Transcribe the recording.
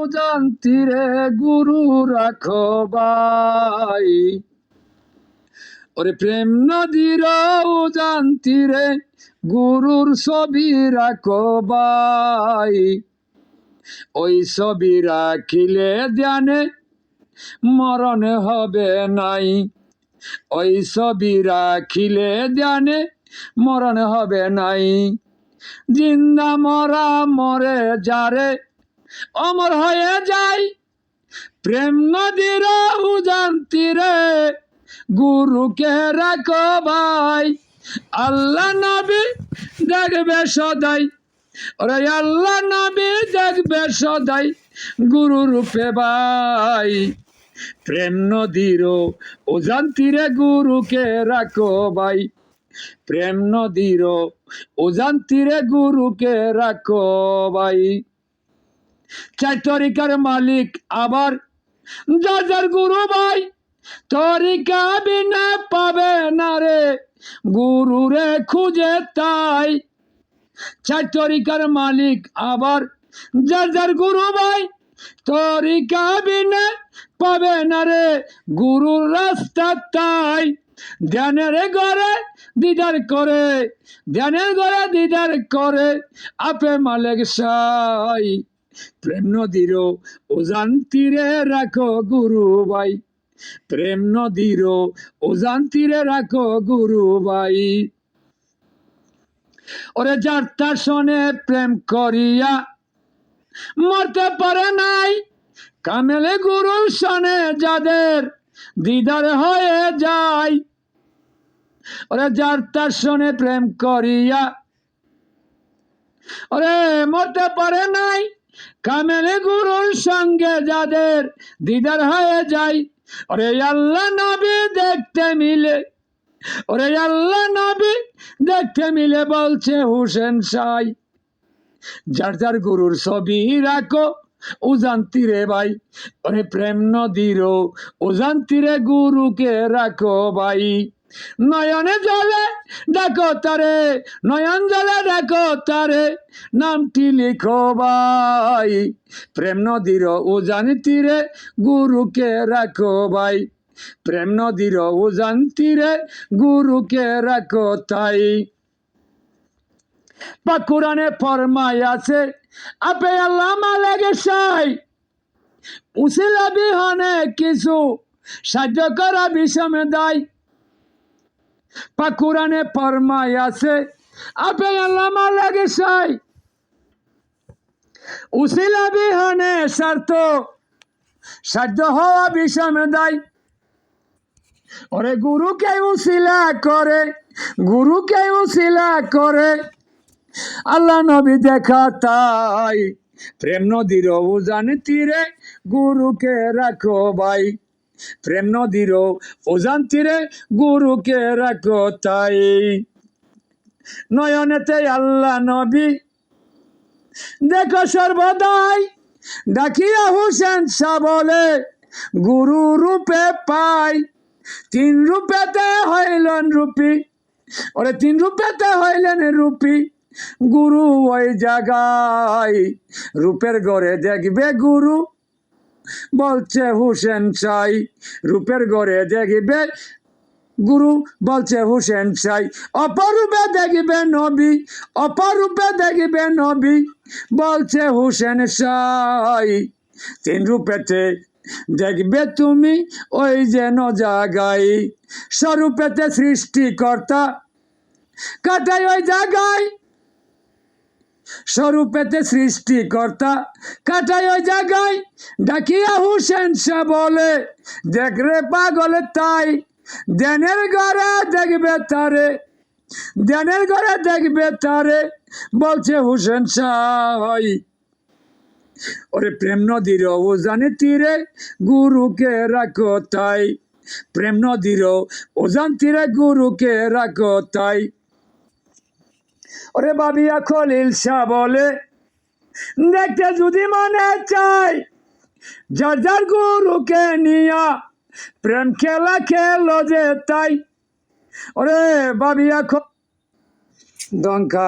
উজান তীরে গুরু রাখো ভাই। ওরে প্রেম নদীর উজান তীরে গুরুর ছবি রাখো ভাই। ওই ছবি রাখিলে ধ্যানে মরণ হবে নাই। ওই ছবি রাখিলে ধ্যানে মরণ হবে নাই। জিন্দা মরা মরে যারে অমর হয়ে যায়। প্রেম নদীর উজান তীরে গুরুকে রাখো ভাই। আল্লাহ নবী দেখবে সদাই, ওরে আল্লাহ নবী দেখবে সদাই গুরু রূপে ভাই। প্রেম নদীর উজান তীরে গুরুকে রাখো ভাই। প্রেম নদীর উজান তীরে গুরুকে রাখো ভাই। চার তরিকার মালিক আবার যার গুরু ভাই। তরিকা বিনা পাবে না রে গুরু রে খুঁজে তাই। চার তরিকার মালিক আবার যার গুরু ভাই। তরিকা বিনা পাবে না রে গুরুর রাস্তা তাই। ধ্যানের ঘরে দিদার করে, ধ্যানের ঘরে দিদার করে আপে মালিক সাই। প্রেম নদীর উজান তীরে রাখো গুরু ভাই। প্রেম নদীর উজান তীরে রাখো গুরু ভাই। ওরে যার তার সনে প্রেম করিয়া মরতে পারে নাই। কামেলে গুরুর সনে যাদের দিদার হয়ে যায়। ওরে যার তার সনে প্রেম করিয়া ওরে মরতে পারে নাই। কামেলে গুরুর সঙ্গে যাদের দিদার হয়ে যায়। ওরে আল্লাহ নবী দেখতে মিলে, ওরে আল্লাহ নবী দেখতে মিলে বলছে হুসেন সাই। যার গুরুর ছবি রাখো উজান তীরে ভাই। ওরে প্রেম নদীর উজান তীরে গুরুকে রাখো ভাই। নয়নে জলে ডাকো তারে, নয়ন জলে ডাকো তারে নামটি লিখো ভাই। প্রেম নদীর উজান তীরে গুরুকে রাখো ভাই। প্রেম নদীর উজান তীরে গুরুকে রাখো তাই। পাক কুরআনে ফরমায় আছে আপে আল্লাহ মালিক সাই। উসিলা বিহনে কিছু সাহায্য করা বিষমে দায়। পাক কুরআনে ফরমায় আছে আপে আল্লাহ মালিক সাই। উসিলা বিহনে স্বার্থ সাহায্য হওয়া বিষমে দায়। ওরে গুরুকে উসিলা করে, গুরুকে উসিলা করে আল্লাহ নবী দেখা তাই। প্রেম নদীর উজান তীরে গুরুকে রাখো ভাই। প্রেম নদীর উজান তীরে গুরুকে রাখো তাই। নয়নেতে আল্লাহ নবী দেখো সর্বদাই। ডাকিয়া হুসেন শাহ বলে গুরু রূপে পাই। তিন রূপেতে হইলেন রূপী, ওরে তিন রূপেতে হইলেন রূপী গুরু ওই জায়গায়। রূপের ঘরে দেখবে গুরু বলছে হুসেন সাই। রূপের ঘরে দেখবে গুরু বলছে হুসেন সাই। অপরূপে দেখবে নবী, অপরূপে দেখবে নবী বলছে হুসেন সাই। তিন রূপেতে দেখবে তুমি ওই যেন জাগাই। স্বরূপেতে সৃষ্টিকর্তা কাটাই ওই জায়গায়। স্বরূপেতে সৃষ্টিকর্তা কাটাই ওই জায়গায়। ডাকিয়া হুসেন শাহ বলে দেখরে পাগলে তাই। ধ্যানের ঘরে দেখবে তারে, ধ্যানের ঘরে দেখবে তারে বলছে হুসেন সাই। ওরে প্রেম নদীর উজান তীরে গুরুকে রাখো তাই। প্রেম নদীর উজান তীরে গুরুকে রাখো তাই। ওরে বাবিয়া খলিল শাহ বলে দেখতে যদি মনে চাই যার গুরুকে নিয়া প্রেম খেলা খেলো যে তাই। ওরে বাবিয়া দঙ্কা